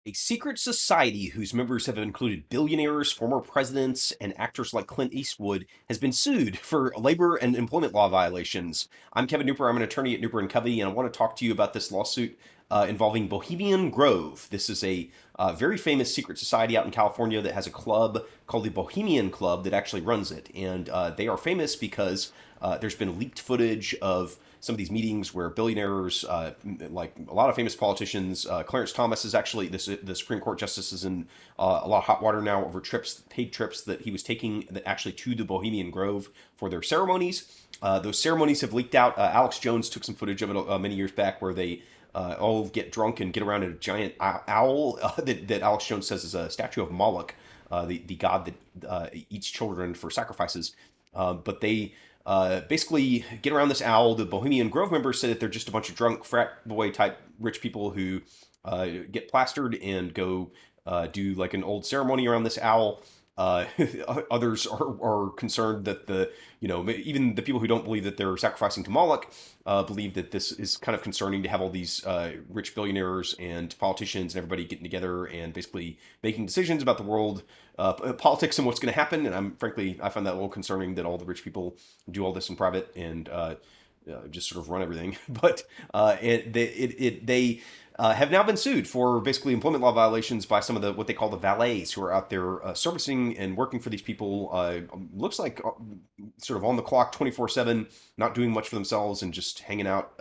A secret society whose members have included billionaires, former presidents, and actors like Clint Eastwood has been sued for labor and employment law violations. I'm Kevin Kneupper. I'm an attorney at Kneupper and Covey, and I want to talk to you about this lawsuit involving Bohemian Grove. This is a very famous secret society out in California that has a club called the Bohemian Club that actually runs it. And they are famous because there's been leaked footage of some of these meetings where billionaires, like a lot of famous politicians, Clarence Thomas is actually the Supreme Court justice is in a lot of hot water now over paid trips that he was taking actually to the Bohemian Grove for their ceremonies. Those ceremonies have leaked out. Alex Jones took some footage of it many years back where they all get drunk and get around a giant owl that Alex Jones says is a statue of Moloch, the god that eats children for sacrifices. But they basically get around this owl. The Bohemian Grove members say that they're just a bunch of drunk frat boy type rich people who get plastered and go do like an old ceremony around this owl. Uh, Others are concerned that even the people who don't believe that they're sacrificing to Moloch believe that this is kind of concerning to have all these rich billionaires and politicians and everybody getting together and basically making decisions about the world, politics, and what's going to happen. And I find that a little concerning that all the rich people do all this in private and just sort of run everything. But they have now been sued for basically employment law violations by some of the what they call the valets who are out there servicing and working for these people. Looks like sort of on the clock, 24/7, not doing much for themselves and just hanging out,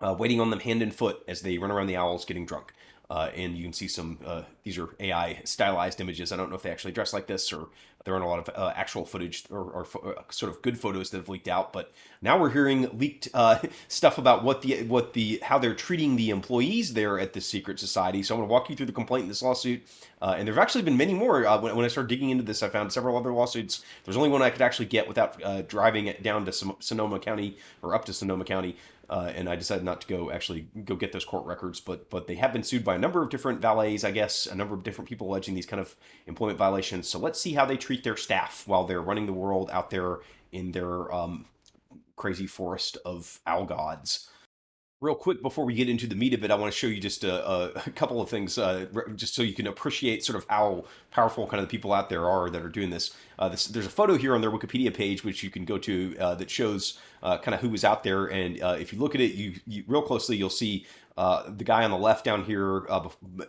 waiting on them hand and foot as they run around the owls getting drunk. And you can see some, these are AI stylized images. I don't know if they actually dress like this or there aren't a lot of actual footage or sort of good photos that have leaked out. But now we're hearing leaked stuff about how they're treating the employees there at this secret society. So I'm going to walk you through the complaint in this lawsuit. And there have actually been many more. When I started digging into this, I found several other lawsuits. There's only one I could actually get without driving it down to Sonoma County or up to Sonoma County. And I decided not to go get those court records, but they have been sued by a number of different valets, I guess, a number of different people alleging these kind of employment violations. So let's see how they treat their staff while they're running the world out there in their crazy forest of owl gods. Real quick before we get into the meat of it, I want to show you just a couple of things, just so you can appreciate sort of how powerful kind of the people out there are that are doing this. There's a photo here on their Wikipedia page, which you can go to, that shows kind of who was out there. And if you look at it, you real closely, you'll see the guy on the left down here,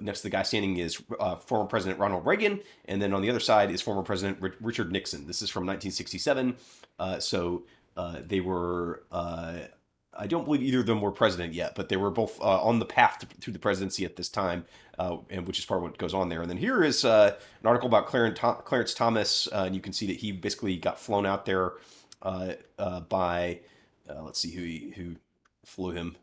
next to the guy standing is former President Ronald Reagan. And then on the other side is former President Richard Nixon. This is from 1967. They were... I don't believe either of them were president yet, but they were both on the path to the presidency at this time, and which is part of what goes on there. And then here is an article about Clarence Thomas, and you can see that he basically got flown out there by, let's see who flew him.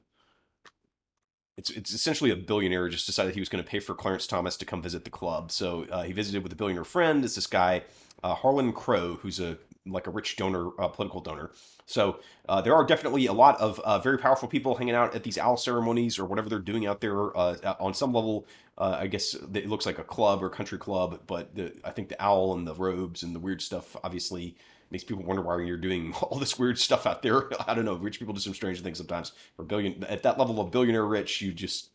It's essentially a billionaire just decided he was going to pay for Clarence Thomas to come visit the club. So he visited with a billionaire friend. It's this guy, Harlan Crow, who's a like a rich donor, political donor. So there are definitely a lot of very powerful people hanging out at these owl ceremonies or whatever they're doing out there. On some level, I guess it looks like a club or country club, but I think the owl and the robes and the weird stuff obviously makes people wonder why you're doing all this weird stuff out there. I don't know. Rich people do some strange things sometimes. For at that level of billionaire rich, you just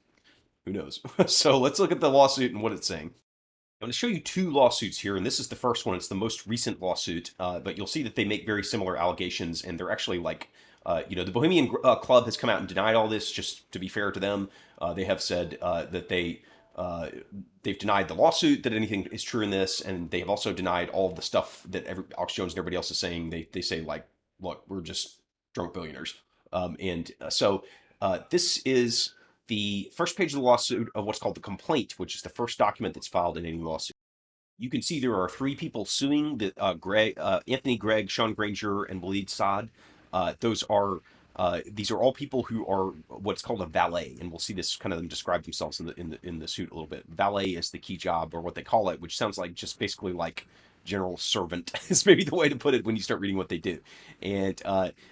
who knows. So let's look at the lawsuit and what it's saying. I'm going to show you two lawsuits here, and this is the first one. It's the most recent lawsuit, but you'll see that they make very similar allegations, and they're actually like, the Bohemian Club has come out and denied all this. Just to be fair to them, they have said that they've denied the lawsuit that anything is true in this, and they have also denied all of the stuff that Alex Jones and everybody else is saying. They say like, look, we're just drunk billionaires, this is the first page of the lawsuit of what's called the complaint, which is the first document that's filed in any lawsuit. You can see there are three people suing: Anthony Gregg, Sean Granger, and Waleed Saad. These are all people who are what's called a valet, and we'll see this kind of them describe themselves in the suit a little bit. Valet is the key job, or what they call it, which sounds like just basically like general servant is maybe the way to put it when you start reading what they do. And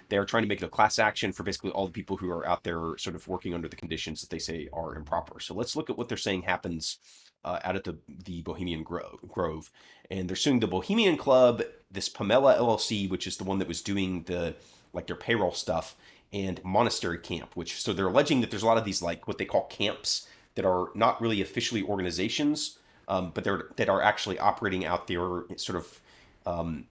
they're trying to make it a class action for basically all the people who are out there sort of working under the conditions that they say are improper. So let's look at what they're saying happens out at the Bohemian Grove. And they're suing the Bohemian Club, this Pamela LLC, which is the one that was doing their payroll stuff, and Monastery Camp, so they're alleging that there's a lot of these like what they call camps that are not really officially organizations, but that are actually operating out there sort of um,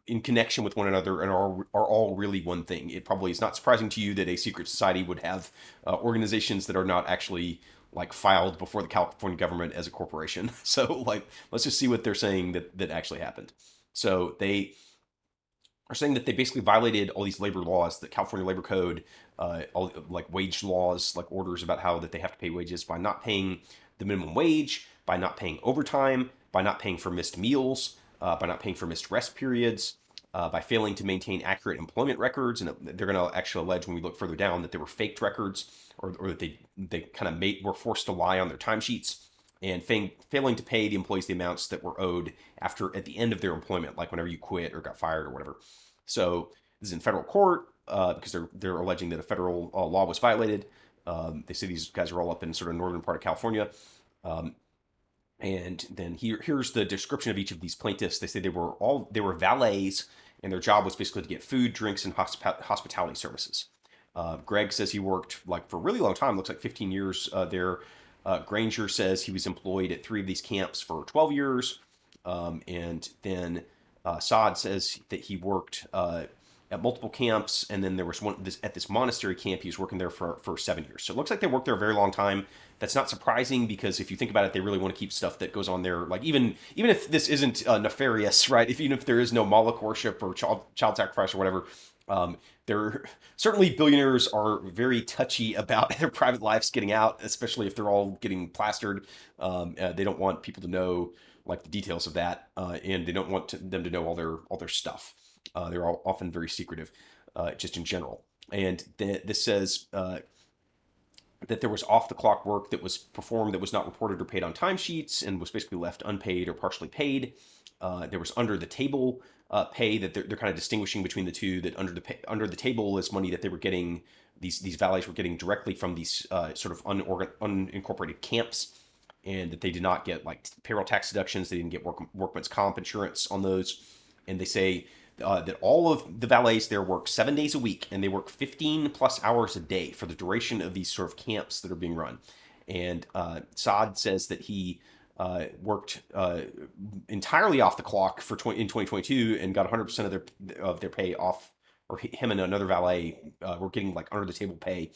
in connection with one another and are all really one thing. It probably is not surprising to you that a secret society would have organizations that are not actually like filed before the California government as a corporation. So like, let's just see what they're saying that actually happened. So they are saying that they basically violated all these labor laws, the California Labor Code, all like wage laws, like orders about how that they have to pay wages by not paying the minimum wage, by not paying overtime, by not paying for missed meals, by not paying for missed rest periods, by failing to maintain accurate employment records, and they're going to actually allege when we look further down that they were faked records, or that they kind of were forced to lie on their timesheets, and failing to pay the employees the amounts that were owed after at the end of their employment, like whenever you quit or got fired or whatever. So this is in federal court because they're alleging that a federal law was violated. They say these guys are all up in sort of northern part of California. Um, and then here's the description of each of these plaintiffs. They say they were valets, and their job was basically to get food, drinks, and hospitality services. Greg says he worked like for a really long time, looks like 15 years there. Granger says he was employed at 3 of these camps for 12 years. And then Saad says that he worked at multiple camps, and then there was one at this monastery camp. He was working there for 7 years. So it looks like they worked there a very long time. That's not surprising because if you think about it, they really want to keep stuff that goes on there. Like even if this isn't nefarious, right? Even if there is no Moloch worship or child sacrifice or whatever, there certainly billionaires are very touchy about their private lives getting out, especially if they're all getting plastered. They don't want people to know like the details of that, and they don't want them to know all their stuff. They're all often very secretive, just in general. And this says that there was off the clock work that was performed that was not reported or paid on timesheets and was basically left unpaid or partially paid. There was under the table pay that they're kind of distinguishing between the two. That under the table is money that they were getting. These valets were getting directly from these sort of unincorporated camps, and that they did not get like payroll tax deductions. They didn't get workman's comp insurance on those. And they say that all of the valets there work 7 days a week, and they work 15 plus hours a day for the duration of these sort of camps that are being run. And Saad says that he worked entirely off the clock in 2022 and got 100% of their pay off, or him and another valet were getting like under the table pay.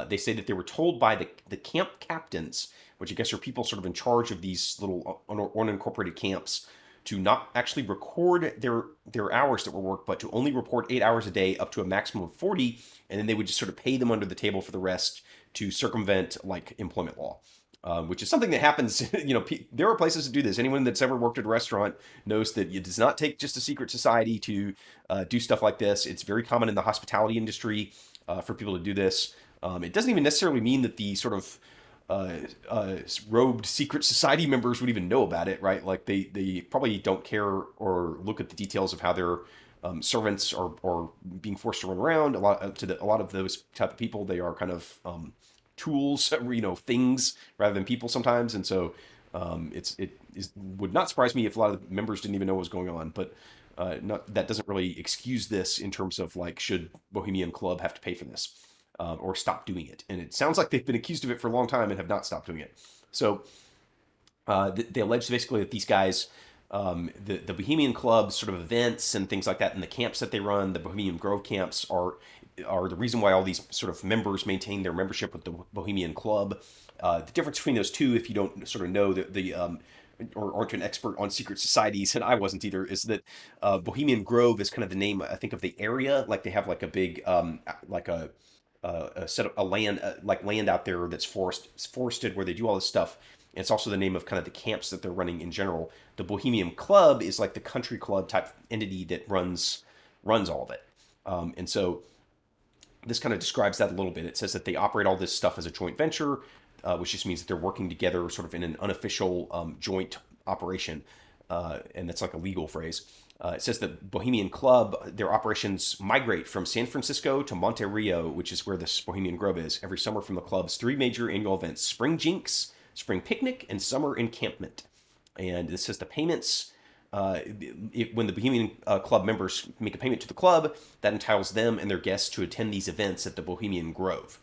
They say that they were told by the camp captains, which I guess are people sort of in charge of these little unincorporated camps, to not actually record their hours that were worked, but to only report 8 hours a day up to a maximum of 40, and then they would just sort of pay them under the table for the rest to circumvent like employment law. Which is something that happens, there are places to do this. Anyone that's ever worked at a restaurant knows that it does not take just a secret society to do stuff like this. It's very common in the hospitality industry for people to do this. It doesn't even necessarily mean that the sort of robed secret society members would even know about it, right? Like they probably don't care or look at the details of how their servants are being forced to run around. A lot of those type of people, they are kind of tools, things rather than people sometimes, and so would not surprise me if a lot of the members didn't even know what was going on, but that doesn't really excuse this in terms of like should Bohemian Club have to pay for this or stop doing it, and it sounds like they've been accused of it for a long time and have not stopped doing it. So they allege basically that these guys, the Bohemian Club sort of events and things like that, and the camps that they run, the Bohemian Grove camps, are the reason why all these sort of members maintain their membership with the Bohemian Club. The difference between those two, if you don't sort of know or aren't an expert on secret societies, and I wasn't either, is that Bohemian Grove is kind of the name, I think, of the area. Like they have like a big, like a set of a land, like land out there that's forested where they do all this stuff. And it's also the name of kind of the camps that they're running in general. The Bohemian Club is like the country club type entity that runs all of it. And so this kind of describes that a little bit. It says that they operate all this stuff as a joint venture, which just means that they're working together sort of in an unofficial joint operation. And that's like a legal phrase. It says that Bohemian Club, their operations migrate from San Francisco to Monte Rio, which is where this Bohemian Grove is, every summer from the club's 3 major annual events: Spring Jinx, Spring Picnic, and Summer Encampment. And this says the payments, when the Bohemian Club members make a payment to the club, that entitles them and their guests to attend these events at the Bohemian Grove.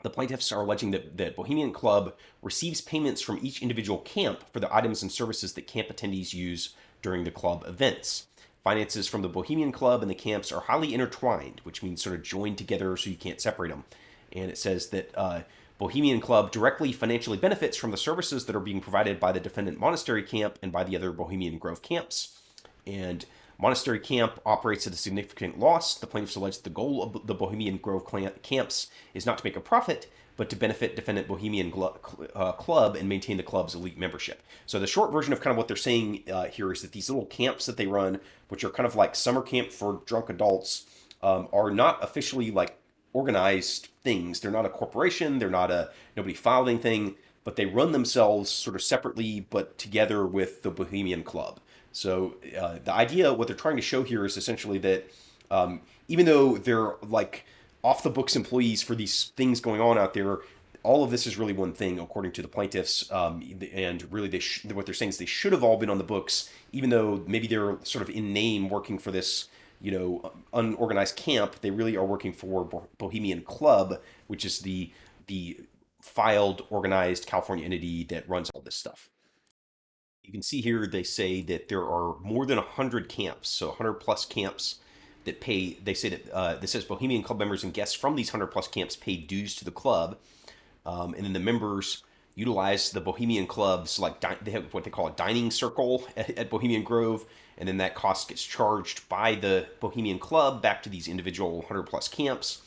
The plaintiffs are alleging that Bohemian Club receives payments from each individual camp for the items and services that camp attendees use during the club events. Finances from the Bohemian Club and the camps are highly intertwined, which means sort of joined together so you can't separate them. And it says that Bohemian Club directly financially benefits from the services that are being provided by the defendant monastery camp and by the other Bohemian Grove camps. And Monastery Camp operates at a significant loss. The plaintiffs allege that the goal of the Bohemian Grove camps is not to make a profit, but to benefit defendant Bohemian Club and maintain the club's elite membership. So the short version of kind of what they're saying here is that these little camps that they run, which are kind of like summer camp for drunk adults, are not officially like organized things. They're not a corporation. They're not a nobody filed anything, but they run themselves sort of separately, but together with the Bohemian Club. So the idea, what they're trying to show here is essentially that even though they're like off the books employees for these things going on out there, all of this is really one thing, according to the plaintiffs. And really, what they're saying is they should have all been on the books, even though maybe they're sort of in name working for this, unorganized camp. They really are working for Bohemian Club, which is the filed, organized California entity that runs all this stuff. You can see here they say that there are more than 100 camps, so 100 plus camps that pay. They say that this says Bohemian Club members and guests from these 100 plus camps pay dues to the club, and then the members utilize the Bohemian Club's they have what they call a dining circle at Bohemian Grove, and then that cost gets charged by the Bohemian Club back to these individual 100 plus camps.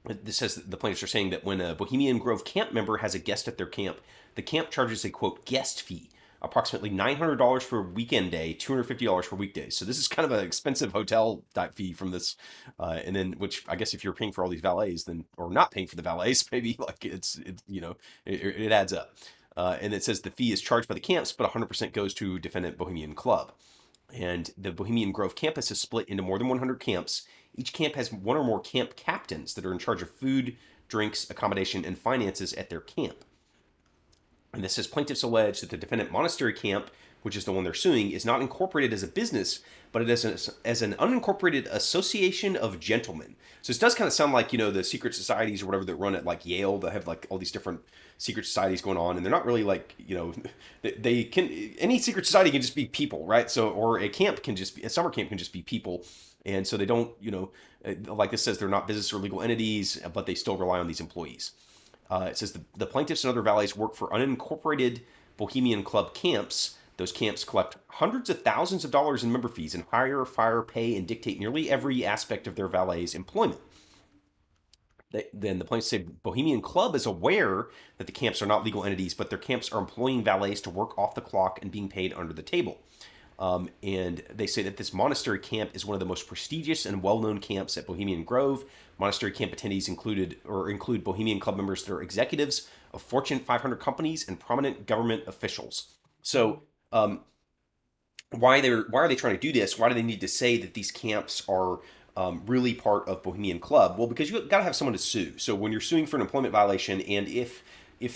This says the plaintiffs are saying that when a Bohemian Grove camp member has a guest at their camp, the camp charges a quote guest fee, approximately $900 for a weekend day, $250 for weekdays. So this is kind of an expensive hotel type fee from this, and then which I guess if you're paying for all these valets, then or not paying for the valets, maybe like it adds up. And it says the fee is charged by the camps, but 100% goes to defendant Bohemian Club. And the Bohemian Grove campus is split into more than 100 camps. Each camp has one or more camp captains that are in charge of food, drinks, accommodation, and finances at their camp. And this says plaintiffs allege that the defendant monastery camp, which is the one they're suing, is not incorporated as a business, but it is as an unincorporated association of gentlemen. So this does kind of sound like, the secret societies or whatever that run at like Yale. They have like all these different secret societies going on, and they're not really like, they can, any secret society can just be people, right? So, or a summer camp can just be people. And so they don't, like this says, they're not business or legal entities, but they still rely on these employees. It says the plaintiffs and other valets work for unincorporated Bohemian Club camps. Those camps collect hundreds of thousands of dollars in member fees and hire, fire, pay, and dictate nearly every aspect of their valet's employment. Then the plaintiffs say Bohemian Club is aware that the camps are not legal entities, but their camps are employing valets to work off the clock and being paid under the table. And they say that this monastery camp is one of the most prestigious and well-known camps at Bohemian Grove. Monastery camp attendees include Bohemian Club members that are executives of Fortune 500 companies and prominent government officials. So, why are they trying to do this? Why do they need to say that these camps are really part of Bohemian Club? Well, because you've got to have someone to sue. So when you're suing for an employment violation, and if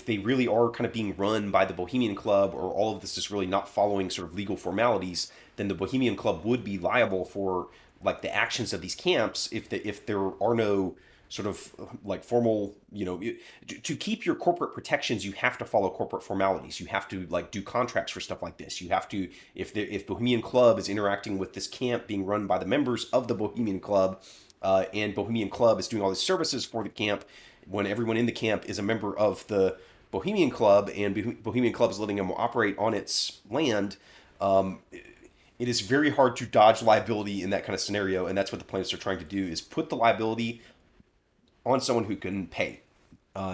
they really are kind of being run by the Bohemian Club, or all of this is really not following sort of legal formalities, then the Bohemian Club would be liable for like the actions of these camps if there are no sort of like formal, to keep your corporate protections, you have to follow corporate formalities. You have to like do contracts for stuff like this. You have to, if Bohemian Club is interacting with this camp being run by the members of the Bohemian Club, and Bohemian Club is doing all these services for the camp, when everyone in the camp is a member of the Bohemian Club and Bohemian Club is letting them operate on its land, it is very hard to dodge liability in that kind of scenario. And that's what the plaintiffs are trying to do, is put the liability on someone who can pay,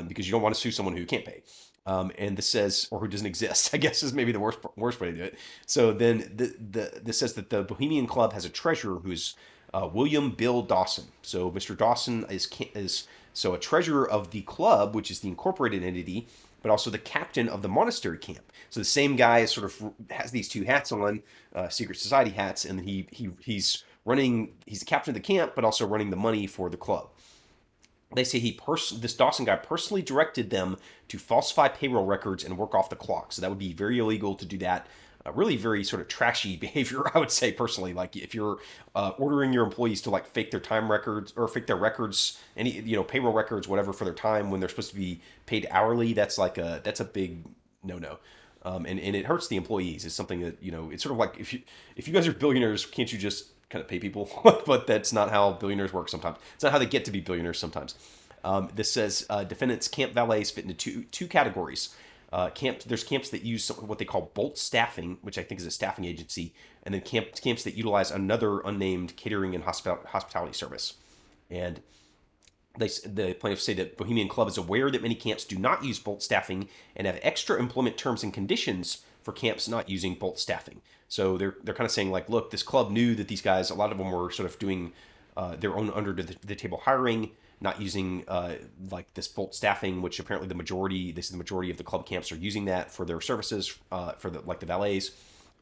because you don't want to sue someone who can't pay. And this says, or who doesn't exist, I guess is maybe the worst way to do it. So then this says that the Bohemian Club has a treasurer who is William Bill Dawson. So Mr. Dawson is so a treasurer of the club, which is the incorporated entity, but also the captain of the monastery camp. So the same guy sort of has these two hats on, secret society hats, and he's the captain of the camp, but also running the money for the club. They say this Dawson guy personally directed them to falsify payroll records and work off the clock. So that would be very illegal to do that. really very sort of trashy behavior, I would say personally. Like if you're ordering your employees to like fake their time records or fake their records, any payroll records, whatever for their time when they're supposed to be paid hourly, that's a big no no. And it hurts the employees. It's something that it's sort of like if you guys are billionaires, can't you just kind of pay people? But that's not how billionaires work sometimes. It's not how they get to be billionaires sometimes. This says defendants camp valets fit into two categories. There's camps that use what they call bulk staffing, which I think is a staffing agency, and then camps that utilize another unnamed catering and hospitality service. And the plaintiffs say that Bohemian Club is aware that many camps do not use bulk staffing and have extra employment terms and conditions for camps not using bulk staffing. So they're kind of saying like, look, this club knew that these guys, a lot of them were sort of doing their own under the table hiring, not using like this bulk staffing, which apparently they say the majority of the club camps are using that for their services for the valets.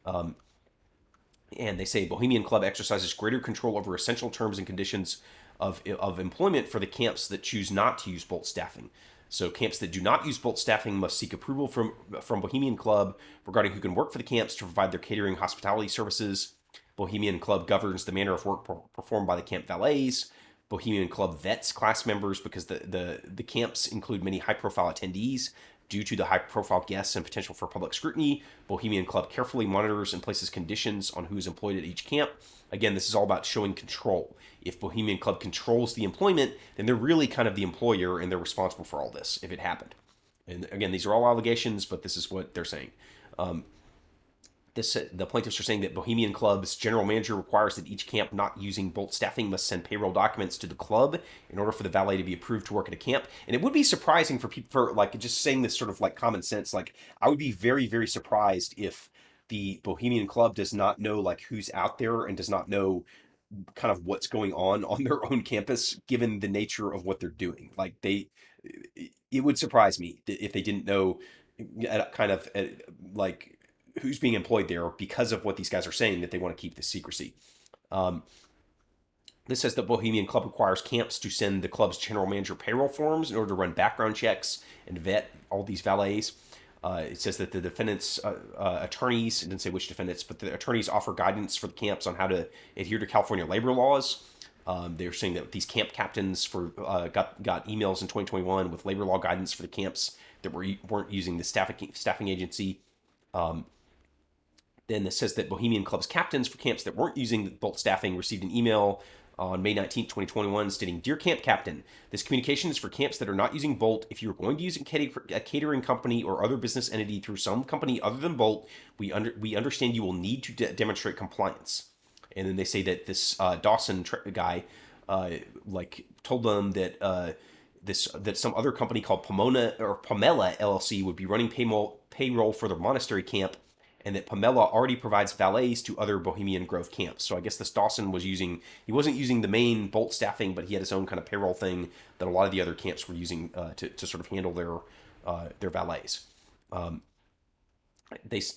And they say Bohemian Club exercises greater control over essential terms and conditions of employment for the camps that choose not to use bulk staffing. So camps that do not use bulk staffing must seek approval from Bohemian Club regarding who can work for the camps to provide their catering hospitality services. Bohemian Club governs the manner of work performed by the camp valets. Bohemian Club vets class members because the camps include many high-profile attendees. Due to the high-profile guests and potential for public scrutiny, Bohemian Club carefully monitors and places conditions on who is employed at each camp. Again, this is all about showing control. If Bohemian Club controls the employment, then they're really kind of the employer and they're responsible for all this if it happened. And again, these are all allegations, but this is what they're saying. The plaintiffs are saying that Bohemian Club's general manager requires that each camp not using bulk staffing must send payroll documents to the club in order for the valet to be approved to work at a camp. And it would be surprising for people, for like just saying this sort of like common sense. Like I would be very, very surprised if the Bohemian Club does not know like who's out there and does not know kind of what's going on their own campus, given the nature of what they're doing. Like it would surprise me if they didn't know kind of like who's being employed there because of what these guys are saying that they want to keep this secrecy. Um, this says that Bohemian Club requires camps to send the club's general manager payroll forms in order to run background checks and vet all these valets. It says that the defendants' attorneys, it didn't say which defendants, but the attorneys offer guidance for the camps on how to adhere to California labor laws. They're saying that these camp captains got emails in 2021 with labor law guidance for the camps that weren't using the staffing agency. Then it says that Bohemian Club's captains for camps that weren't using bulk staffing received an email on May 19th, 2021, stating, "Dear Camp Captain, this communication is for camps that are not using Bolt. If you are going to use a catering company or other business entity through some company other than Bolt, we understand you will need to demonstrate compliance." And then they say that this Dawson guy told them that that some other company called Pomela LLC would be running payroll for the monastery camp, and that Pomela already provides valets to other Bohemian Grove camps. So I guess this Dawson he wasn't using the main Bolt staffing, but he had his own kind of payroll thing that a lot of the other camps were using to sort of handle their valets.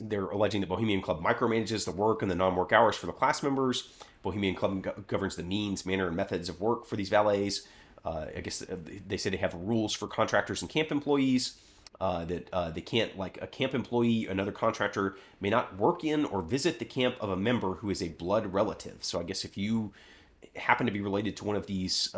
They're alleging that Bohemian Club micromanages the work and the non-work hours for the class members. Bohemian Club governs the means, manner, and methods of work for these valets. I guess they say they have rules for contractors and camp employees. That they can't, like a camp employee, another contractor may not work in or visit the camp of a member who is a blood relative. So I guess if you happen to be related to one of these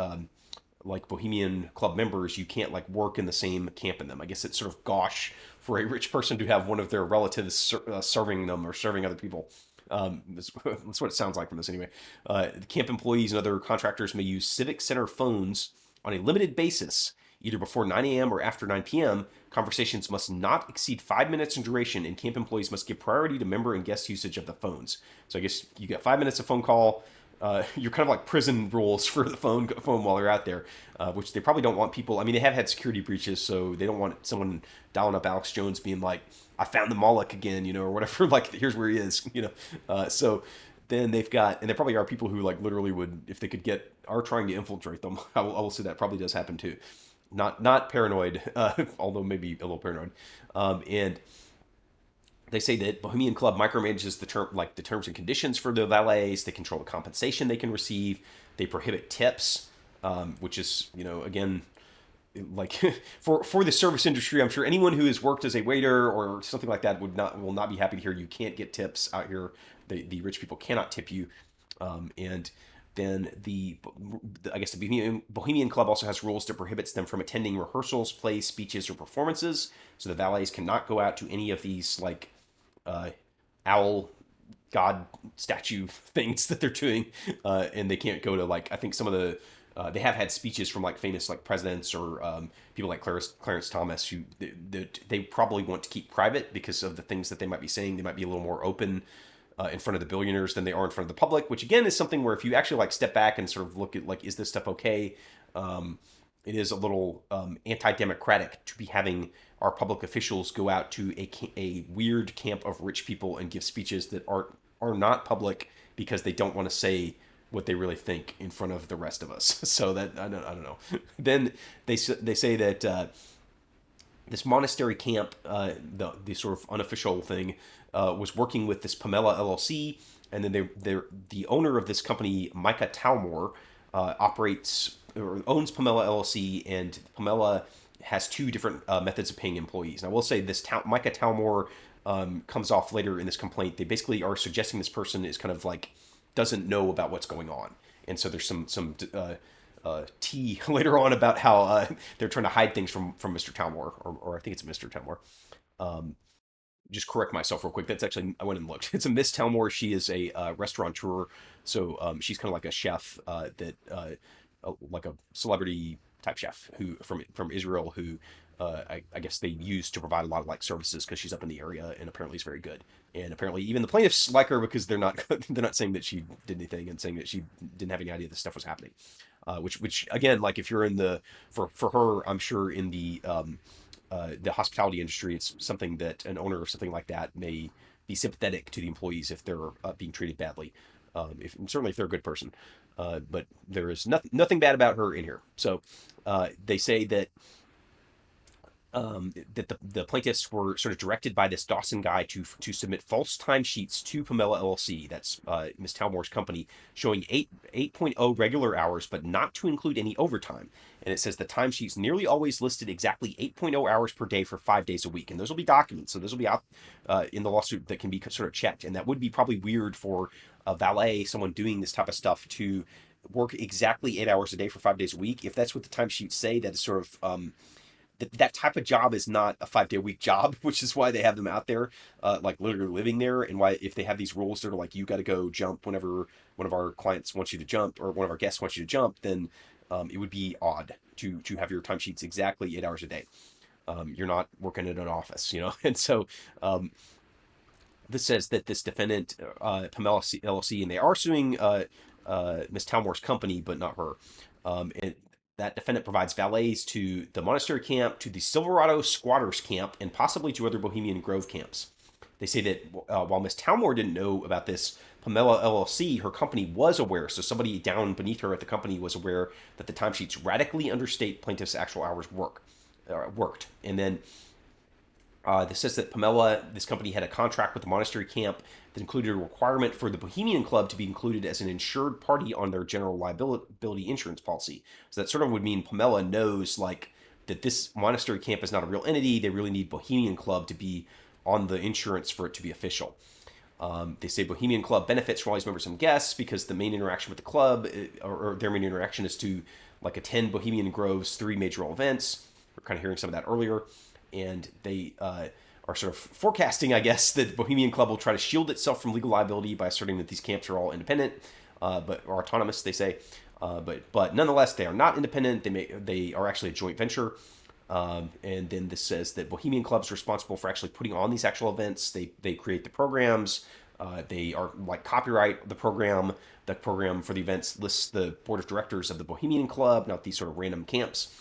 like Bohemian Club members, you can't like work in the same camp in them. I guess it's sort of gauche for a rich person to have one of their relatives serving them or serving other people. That's what it sounds like from this anyway. The camp employees and other contractors may use Civic Center phones on a limited basis, either before 9 a.m. or after 9 p.m. Conversations must not exceed 5 minutes in duration, and camp employees must give priority to member and guest usage of the phones. So I guess you get 5 minutes of phone call. You're kind of like prison rules for the phone while you're out there, which they probably don't want people. I mean, they have had security breaches, so they don't want someone dialing up Alex Jones being like, "I found the Moloch again," or whatever. Like, here's where he is. So then they've got, and there probably are people who like literally would, if they could are trying to infiltrate them. I will say that probably does happen too. Not paranoid, although maybe a little paranoid. And they say that Bohemian Club micromanages the terms and conditions for the valets. They control the compensation they can receive. They prohibit tips, which is again like for the service industry, I'm sure anyone who has worked as a waiter or something like that will not be happy to hear you can't get tips out here. The rich people cannot tip you, and then I guess the Bohemian Club also has rules that prohibits them from attending rehearsals, plays, speeches, or performances. So the valets cannot go out to any of these like uh, owl god statue things that they're doing, and they can't go to like I think some of the they have had speeches from like famous like presidents or people like Clarence Thomas who they probably want to keep private because of the things that they might be saying. They might be a little more open in front of the billionaires than they are in front of the public, which again is something where if you actually like step back and sort of look at like is this stuff okay, um, it is a little anti-democratic to be having our public officials go out to a weird camp of rich people and give speeches that are not public because they don't want to say what they really think in front of the rest of us. So that I don't know. Then they say that this monastery camp, the sort of unofficial thing, was working with this Pamela LLC, and then the owner of this company, Micah Talmore, operates or owns Pamela LLC, and Pamela has two different methods of paying employees. And I will say this Micah Talmore comes off later in this complaint. They basically are suggesting this person is kind of like doesn't know about what's going on, and so there's some tea later on about how they're trying to hide things from Mr. Talmore, or I think it's Mr. Talmore. Um, just correct myself real quick. That's actually I went and looked. It's a Miss Talmore. She is a restaurateur, so she's kind of like a chef like a celebrity type chef who from Israel who I guess they use to provide a lot of like services because she's up in the area and apparently is very good. And apparently even the plaintiffs like her because they're not saying that she did anything and saying that she didn't have any idea this stuff was happening. Which again, like if you're in the for her, I'm sure in the hospitality industry, it's something that an owner of something like that may be sympathetic to the employees if they're being treated badly. If certainly if they're a good person, but there is nothing bad about her in here. So they say that that the plaintiffs were sort of directed by this Dawson guy to submit false timesheets to Pamela LLC, that's Ms. Talmore's company, showing 8.0 regular hours, but not to include any overtime. And it says the timesheets nearly always listed exactly 8.0 hours per day for 5 days a week. And those will be documents. So those will be out in the lawsuit that can be sort of checked. And that would be probably weird for a valet, someone doing this type of stuff, to work exactly 8 hours a day for 5 days a week. If that's what the timesheets say, that is sort of that type of job is not a 5 day a week job, which is why they have them out there, like literally living there. And why, if they have these rules that are like, you got to go jump whenever one of our clients wants you to jump or one of our guests wants you to jump, then it would be odd to have your timesheets exactly 8 hours a day. You're not working in an office, you know? And so this says that this defendant, Pamela LLC, and they are suing Miss Talmore's company, but not her. And that defendant provides valets to the monastery camp, to the Silverado squatters camp, and possibly to other Bohemian Grove camps. They say that while Miss Talmore didn't know about this, Pamela LLC, her company, was aware. So somebody down beneath her at the company was aware that the timesheets radically understate plaintiff's actual hours worked. And then this says that Pamela, this company, had a contract with the monastery camp that included a requirement for the Bohemian Club to be included as an insured party on their general liability insurance policy. So that sort of would mean Pamela knows like that this monastery camp is not a real entity. They really need Bohemian Club to be on the insurance for it to be official. They say Bohemian Club benefits from all these members and guests because the main interaction with the club, or their main interaction, is to like attend Bohemian Grove's three major events. We're kind of hearing some of that earlier, and they are sort of forecasting, I guess, that Bohemian Club will try to shield itself from legal liability by asserting that these camps are all independent, but or autonomous. They say, but nonetheless, they are not independent. They are actually a joint venture. And then this says that Bohemian Club's responsible for actually putting on these actual events. They create the programs. They are like copyright the program. The program for the events lists the board of directors of the Bohemian Club, not these sort of random camps.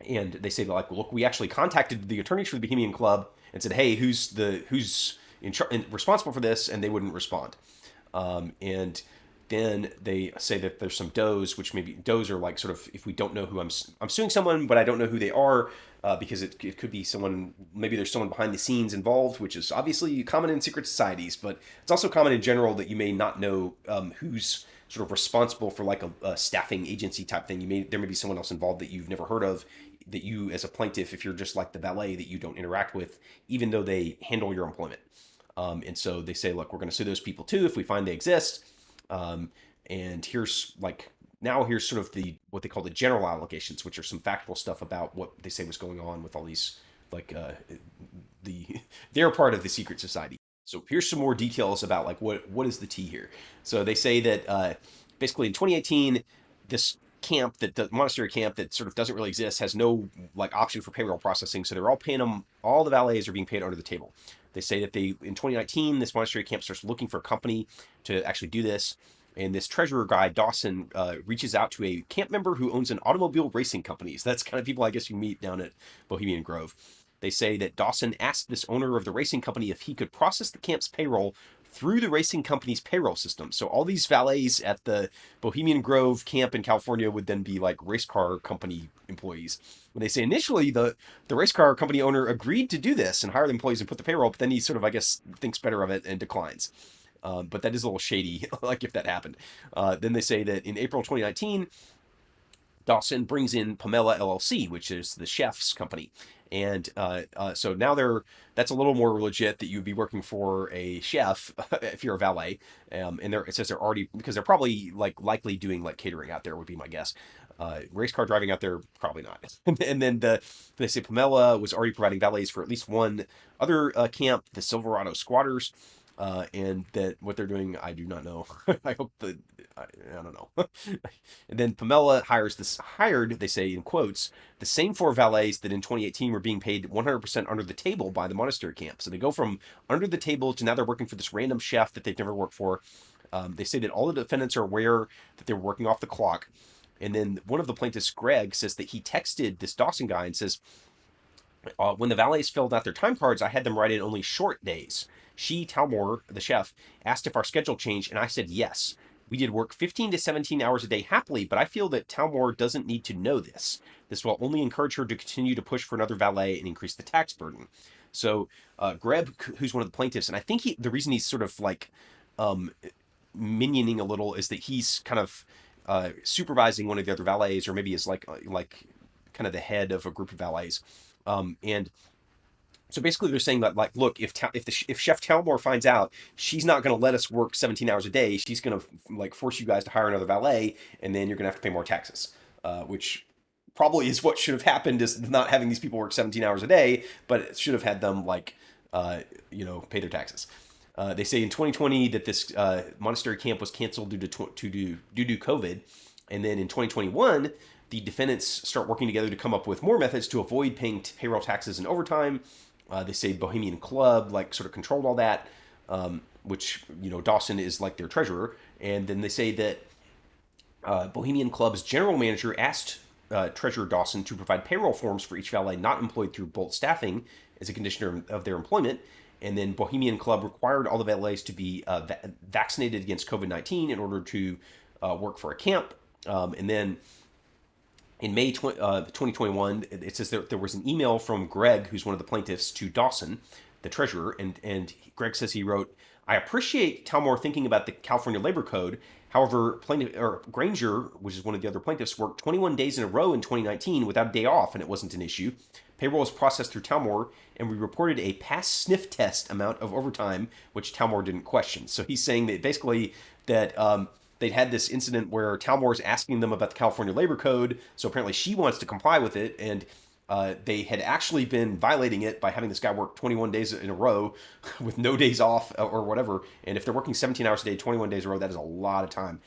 And they say like, look, we actually contacted the attorneys for the Bohemian Club and said, hey, who's responsible for this? And they wouldn't respond. And then they say that there's some does, which maybe does are like sort of, if we don't know who I'm suing someone, but I don't know who they are, because it could be someone, maybe there's someone behind the scenes involved, which is obviously common in secret societies, but it's also common in general that you may not know who's sort of responsible for like a staffing agency type thing. There may be someone else involved that you've never heard of, that you as a plaintiff, if you're just like the valet that you don't interact with, even though they handle your employment. And so they say, look, we're going to sue those people too if we find they exist. Um, and here's like now here's sort of the what they call the general allegations, which are some factual stuff about what they say was going on with all these like the they're part of the secret society. So here's some more details about like what is the tea here. So they say that basically in 2018, this camp that the monastery camp that sort of doesn't really exist has no like option for payroll processing, so they're all paying them. All the valets are being paid under the table. They say that they in 2019 this monastery camp starts looking for a company to actually do this. And this treasurer guy, Dawson, reaches out to a camp member who owns an automobile racing company. So that's kind of people I guess you meet down at Bohemian Grove. They say that Dawson asked this owner of the racing company if he could process the camp's payroll through the racing company's payroll system. So all these valets at the Bohemian Grove camp in California would then be like race car company employees. When they say initially the race car company owner agreed to do this and hire the employees and put the payroll, but then he sort of I guess thinks better of it and declines. But that is a little shady, like if that happened. Then they say that in April 2019, Dawson brings in Pamela LLC, which is the chef's company. And so now that's a little more legit that you'd be working for a chef if you're a valet. And it says they're already, because they're probably like likely doing like catering out there would be my guess. Race car driving out there, probably not. And then they say Pamela was already providing valets for at least one other camp, the Silverado Squatters. And that what they're doing, I do not know. I hope that I don't know. And then Pamela hired, they say in quotes, the same four valets that in 2018 were being paid 100% under the table by the monastery camp. So they go from under the table to now they're working for this random chef that they've never worked for. They say that all the defendants are aware that they're working off the clock. And then one of the plaintiffs, Greg, says that he texted this Dawson guy and says, when the valets filled out their time cards, I had them write in only short days. She, Talmor, the chef, asked if our schedule changed, and I said yes. We did work 15 to 17 hours a day happily, but I feel that Talmor doesn't need to know this. This will only encourage her to continue to push for another valet and increase the tax burden. So, Greb, who's one of the plaintiffs, and I think the reason he's sort of like um, minioning a little is that he's kind of supervising one of the other valets, or maybe is like kind of the head of a group of valets. And so basically, they're saying that, like, look, if Chef Talmor finds out, she's not going to let us work 17 hours a day. She's going to like force you guys to hire another valet, and then you're going to have to pay more taxes, which probably is what should have happened, is not having these people work 17 hours a day, but it should have had them like, pay their taxes. They say in 2020 that this monastery camp was canceled due to COVID, and then in 2021 the defendants start working together to come up with more methods to avoid paying payroll taxes and overtime. They say Bohemian Club like sort of controlled all that, which Dawson is like their treasurer, and then they say that Bohemian Club's general manager asked Treasurer Dawson to provide payroll forms for each valet not employed through Bolt Staffing as a condition of their employment. And then Bohemian Club required all the valets to be vaccinated against COVID-19 in order to work for a camp. And then in May 2021, it says there was an email from Greg, who's one of the plaintiffs, to Dawson, the treasurer, and Greg says he wrote, I appreciate Talmor thinking about the California Labor Code. However, Granger, which is one of the other plaintiffs, worked 21 days in a row in 2019 without a day off, and it wasn't an issue. Payroll was processed through Talmor, and we reported a pass sniff test amount of overtime, which Talmor didn't question. So he's saying that basically that they'd had this incident where Talmor's asking them about the California Labor Code, so apparently she wants to comply with it, and they had actually been violating it by having this guy work 21 days in a row with no days off or whatever. And if they're working 17 hours a day, 21 days in a row, that is a lot of time.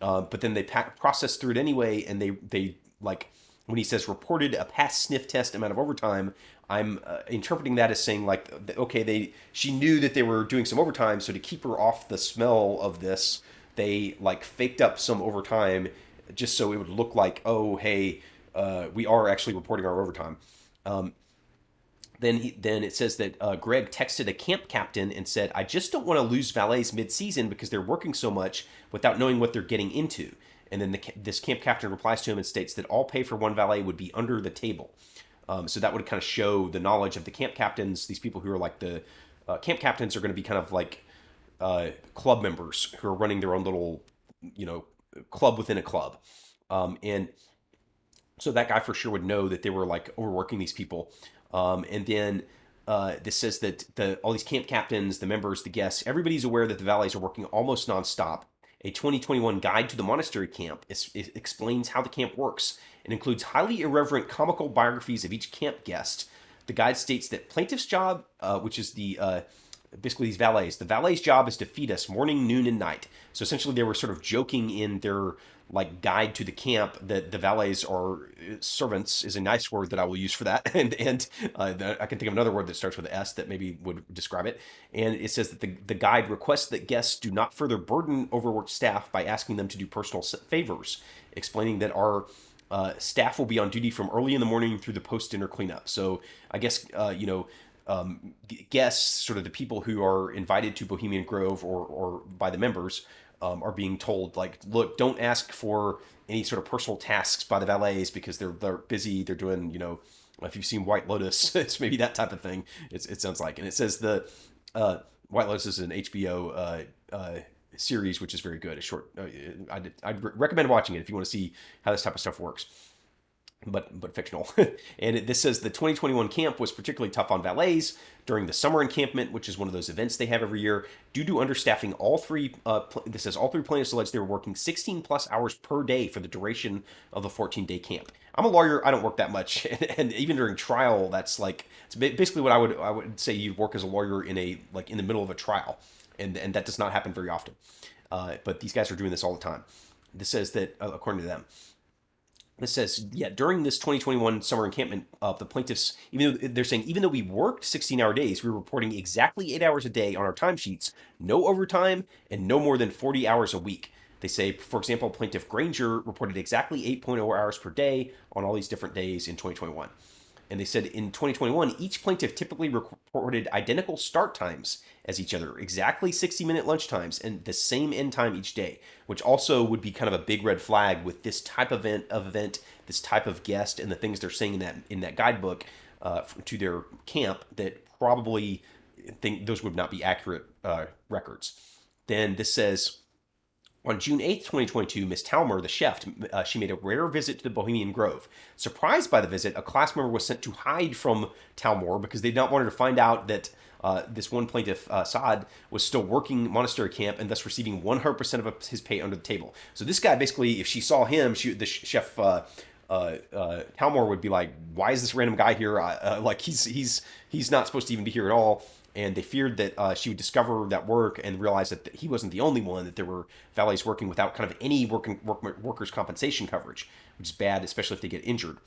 But then they process through it anyway, and they like when he says reported a pass sniff test amount of overtime, I'm interpreting that as saying like, okay, she knew that they were doing some overtime, so to keep her off the smell of this, they like faked up some overtime just so it would look like, oh, hey, we are actually reporting our overtime. Then it says that Greg texted a camp captain and said, I just don't want to lose valets mid-season because they're working so much without knowing what they're getting into. And then this camp captain replies to him and states that all pay for one valet would be under the table. So that would kind of show the knowledge of the camp captains. These people who are like the camp captains are going to be kind of like club members who are running their own little you know, club within a club. And so that guy for sure would know that they were like overworking these people. And then this says that all these camp captains, the members, the guests, everybody's aware that the valets are working almost nonstop. A 2021 guide to the monastery camp explains how the camp works. It includes highly irreverent comical biographies of each camp guest. The guide states that plaintiff's job, which is basically these valets, the valet's job is to feed us morning, noon, and night. So essentially, they were sort of joking in their like guide to the camp that the valets are servants is a nice word that I will use for that, and I can think of another word that starts with an S that maybe would describe it. And it says that the guide requests that guests do not further burden overworked staff by asking them to do personal favors, explaining that our staff will be on duty from early in the morning through the post dinner cleanup. So I guess guests, sort of the people who are invited to Bohemian Grove or by the members, are being told like, look, don't ask for any sort of personal tasks by the valets because they're busy. They're doing, if you've seen White Lotus, it's maybe that type of thing. It sounds like, and it says the White Lotus is an HBO series, which is very good. A short, I'd recommend watching it if you want to see how this type of stuff works, but fictional. And this says the 2021 camp was particularly tough on valets during the summer encampment, which is one of those events they have every year. Due to understaffing, this says all three plaintiffs alleged they were working 16 plus hours per day for the duration of the 14-day camp. I'm a lawyer. I don't work that much, and even during trial, that's like it's basically what I would say you'd work as a lawyer in the middle of a trial, and that does not happen very often. But these guys are doing this all the time. This says that according to them. This says, yeah, during this 2021 summer encampment, the plaintiffs, even though we worked 16-hour days, we were reporting exactly 8 hours a day on our timesheets, no overtime, and no more than 40 hours a week. They say, for example, Plaintiff Granger reported exactly 8.0 hours per day on all these different days in 2021. And they said in 2021, each plaintiff typically reported identical start times as each other, exactly 60-minute lunch times, and the same end time each day, which also would be kind of a big red flag with this type of event, this type of guest, and the things they're saying in that guidebook to their camp that probably think those would not be accurate records. Then this says, on June 8th, 2022, Miss Talmer, the chef, she made a rare visit to the Bohemian Grove. Surprised by the visit, a class member was sent to hide from Talmer because they did not want her to find out that this one plaintiff, Saad, was still working monastery camp and thus receiving 100% of his pay under the table. So this guy, basically, if she saw him, the chef Talmer would be like, "Why is this random guy here? Like he's not supposed to even be here at all." And they feared that she would discover that work and realize that he wasn't the only one, that there were valets working without kind of any workers' compensation coverage, which is bad, especially if they get injured.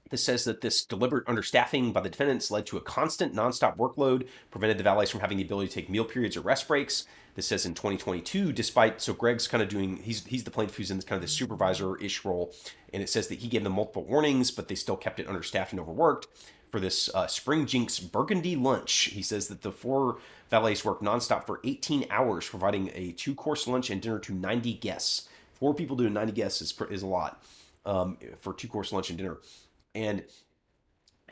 This says that this deliberate understaffing by the defendants led to a constant, nonstop workload, prevented the valets from having the ability to take meal periods or rest breaks. This says in 2022, so Greg's kind of he's the plaintiff who's in this kind of the supervisor-ish role, and it says that he gave them multiple warnings, but they still kept it understaffed and overworked. For this Spring Jinx Burgundy lunch, he says that the four valets worked nonstop for 18 hours, providing a 2-course lunch and dinner to 90 guests. 4 people doing 90 guests is a lot for 2-course lunch and dinner. And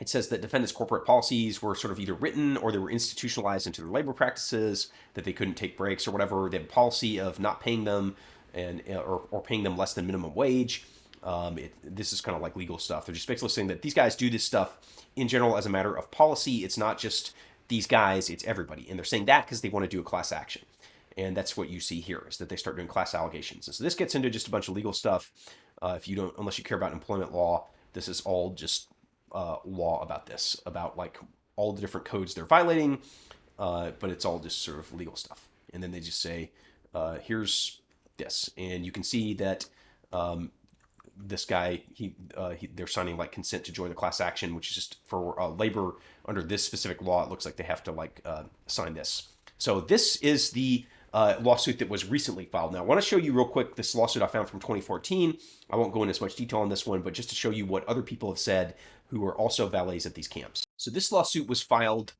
it says that defendants' corporate policies were sort of either written or they were institutionalized into their labor practices, that they couldn't take breaks or whatever. They have a policy of not paying them or paying them less than minimum wage. This is kind of like legal stuff. They're just basically saying that these guys do this stuff in general as a matter of policy. It's not just these guys, it's everybody. And they're saying that because they want to do a class action. And that's what you see here, is that they start doing class allegations. And so this gets into just a bunch of legal stuff. Unless you care about employment law, this is all just law about this, about like all the different codes they're violating, but it's all just sort of legal stuff. And then they just say, here's this. And you can see that this guy, they're signing like consent to join the class action, which is just for labor under this specific law. It looks like they have to sign this. So this is the lawsuit that was recently filed. Now, I want to show you real quick this lawsuit I found from 2014. I won't go into as much detail on this one, but just to show you what other people have said who are also valets at these camps. So this lawsuit was filed,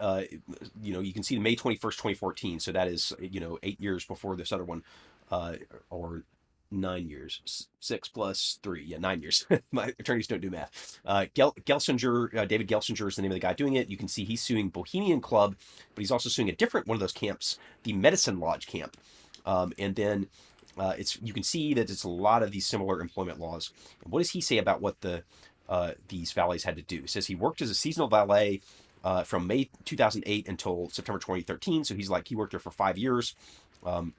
you can see May 21st, 2014. So that is, 8 years before this other one, or 9 years, 6 plus 3. Yeah, 9 years. My attorneys don't do math. Gelsinger, David Gelsinger is the name of the guy doing it. You can see he's suing Bohemian Club, but he's also suing a different one of those camps, the Medicine Lodge camp. And then it's you can see that it's a lot of these similar employment laws. And what does he say about what these valets had to do? He says he worked as a seasonal valet from May 2008 until September 2013. So he worked there for 5 years. Um,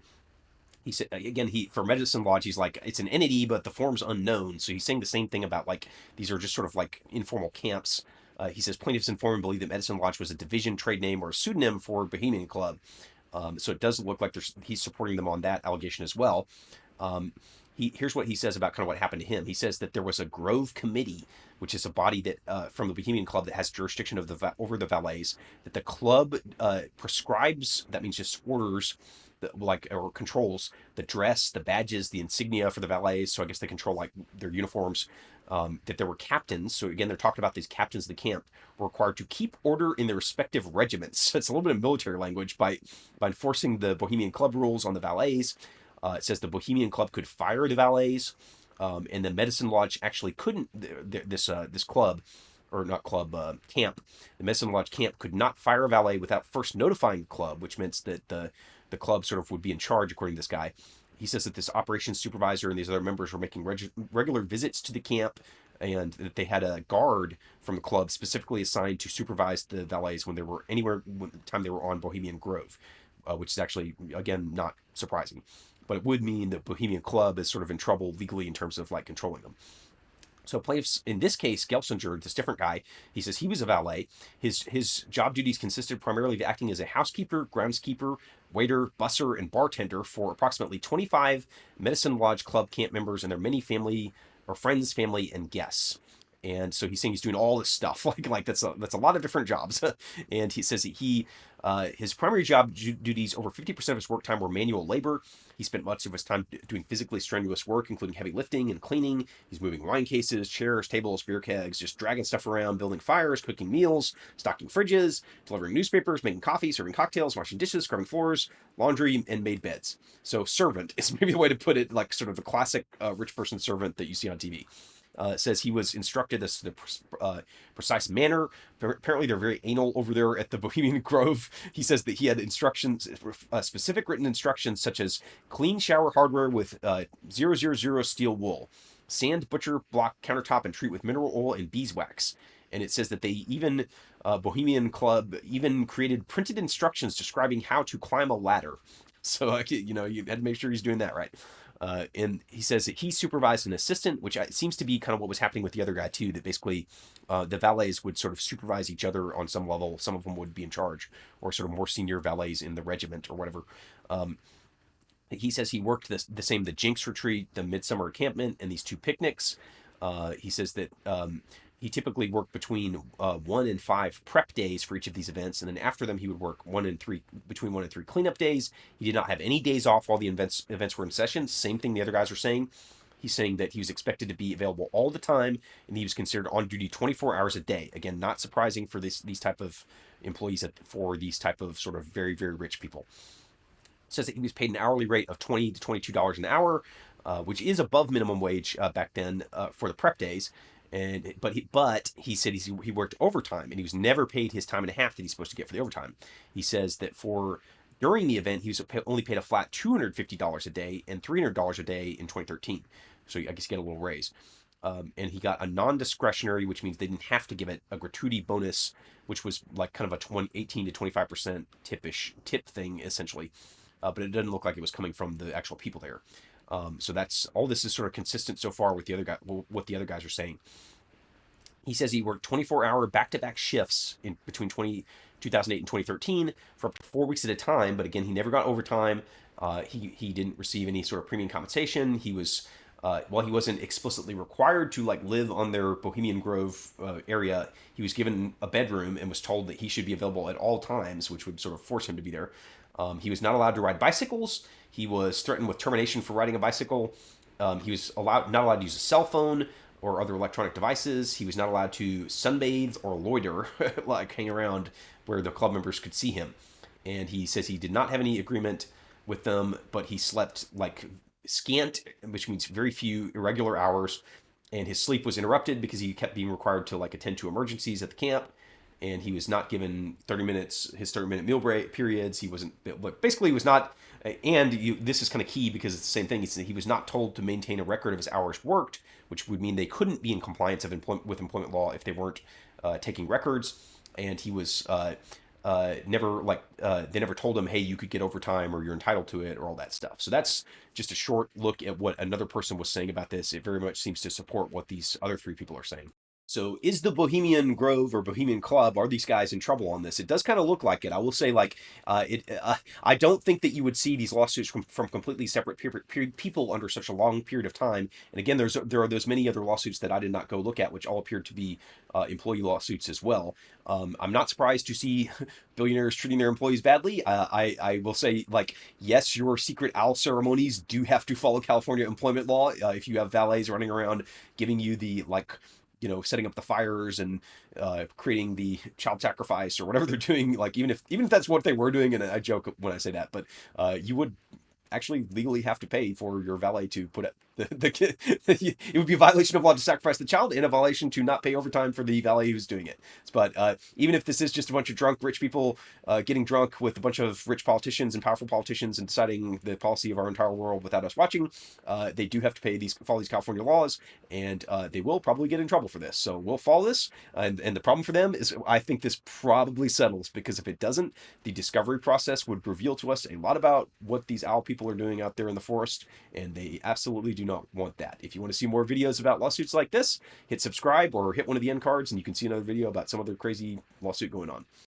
he said again, he for medicine lodge, he's like it's an entity, but the form's unknown. So he's saying the same thing about like these are just sort of like informal camps. He says plaintiffs informed believe that Medicine Lodge was a division, trade name, or a pseudonym for Bohemian Club. So it does look like he's supporting them on that allegation as well. Um, here's what he says about kind of what happened to him. He says that there was a Grove Committee, which is a body that from the Bohemian Club that has jurisdiction over the valets. That the club prescribes, that means just orders, like or controls the dress, the badges, the insignia for the valets. So I guess they control like their uniforms. That there were captains. So again, they're talking about these captains of the camp were required to keep order in their respective regiments. So it's a little bit of military language by enforcing the Bohemian Club rules on the valets. It says the Bohemian Club could fire the valets, and the Medicine Lodge actually couldn't. This club, or not club, camp, the Medicine Lodge camp could not fire a valet without first notifying the club, which meant that the club sort of would be in charge, according to this guy. He says that this operations supervisor and these other members were making regular visits to the camp, and that they had a guard from the club specifically assigned to supervise the valets when they were anywhere when the time they were on Bohemian Grove, which is actually again not surprising, but it would mean that Bohemian Club is sort of in trouble legally in terms of like controlling them. So plaintiffs in this case, Gelsinger, this different guy, he says he was a valet. His job duties consisted primarily of acting as a housekeeper, groundskeeper, waiter, busser, and bartender for approximately 25 Medicine Lodge Club camp members and their many family or friends, family, and guests. And so he's saying he's doing all this stuff, like that's a lot of different jobs. And he says that his primary job duties, over 50% of his work time were manual labor. He spent much of his time doing physically strenuous work, including heavy lifting and cleaning. He's moving wine cases, chairs, tables, beer kegs, just dragging stuff around, building fires, cooking meals, stocking fridges, delivering newspapers, making coffee, serving cocktails, washing dishes, scrubbing floors, laundry, and made beds. So servant is maybe the way to put it, like sort of the classic rich person servant that you see on TV. Says he was instructed as to the precise manner. Apparently, they're very anal over there at the Bohemian Grove. He says that he had instructions, specific written instructions, such as clean shower hardware with 000 steel wool, sand butcher block countertop and treat with mineral oil and beeswax. And it says that they even, Bohemian Club even created printed instructions describing how to climb a ladder. So, you had to make sure he's doing that right. And he says that he supervised an assistant, which seems to be kind of what was happening with the other guy too. That basically the valets would sort of supervise each other on some level. Some of them would be in charge, or sort of more senior valets in the regiment or whatever. Um, he says he worked the same the Jinx retreat, the Midsummer encampment, and these two picnics. He says that he typically worked between 1 and 5 prep days for each of these events, and then after them he would work between 1 and 3 cleanup days. He did not have any days off while the events were in session. Same thing the other guys are saying. He's saying that he was expected to be available all the time, and he was considered on duty 24 hours a day. Again, not surprising for these type of employees for these type of sort of very very rich people. Says that he was paid an hourly rate of $20 to $22 an hour, which is above minimum wage back then for the prep days. And he said he worked overtime, and he was never paid his time and a half that he's supposed to get for the overtime. He says that during the event he was only paid a flat $250 a day and $300 a day in 2013. So I guess he got a little raise. And he got a non-discretionary, which means they didn't have to give it, a gratuity bonus, which was like kind of a 18 to 25% tip thing essentially. But it doesn't look like it was coming from the actual people there. So that's all. This is sort of consistent so far with what the other guys are saying. He says he worked 24-hour back-to-back shifts in between 2008 and 2013 for up to 4 weeks at a time. But again, he never got overtime. He didn't receive any sort of premium compensation. He was while he wasn't explicitly required to like live on their Bohemian Grove area, he was given a bedroom and was told that he should be available at all times, which would sort of force him to be there. He was not allowed to ride bicycles. He was threatened with termination for riding a bicycle. He was not allowed to use a cell phone or other electronic devices. He was not allowed to sunbathe or loiter, like hang around where the club members could see him. And he says he did not have any agreement with them, but he slept like scant, which means very few irregular hours. And his sleep was interrupted because he kept being required to like attend to emergencies at the camp. and he was not given 30 minutes, his 30-minute meal break periods. He wasn't, basically, he was not, and this is kind of key because it's the same thing. He was not told to maintain a record of his hours worked, which would mean they couldn't be in compliance with employment law if they weren't taking records. And he was never they never told him, hey, you could get overtime or you're entitled to it or all that stuff. So that's just a short look at what another person was saying about this. It very much seems to support what these other three people are saying. So is the Bohemian Grove or Bohemian Club, are these guys in trouble on this? It does kind of look like it. I will say, like, I don't think that you would see these lawsuits from completely separate people under such a long period of time. And again, there are those many other lawsuits that I did not go look at, which all appeared to be employee lawsuits as well. I'm not surprised to see billionaires treating their employees badly. I will say, like, yes, your secret owl ceremonies do have to follow California employment law. If you have valets running around giving you the, like, setting up the fires and creating the child sacrifice or whatever they're doing, like, even if that's what they were doing, and I joke when I say that, but you would actually legally have to pay for your valet to put up the kid. It would be a violation of law to sacrifice the child and a violation to not pay overtime for the valet who's doing it. But even if this is just a bunch of drunk rich people getting drunk with a bunch of rich politicians and powerful politicians and deciding the policy of our entire world without us watching, they do have to follow these California laws, and they will probably get in trouble for this. So we'll follow this, and the problem for them is, I think this probably settles, because if it doesn't, the discovery process would reveal to us a lot about what these owl people are doing out there in the forest, and they absolutely do not want that. If you want to see more videos about lawsuits like this, hit subscribe or hit one of the end cards, and you can see another video about some other crazy lawsuit going on.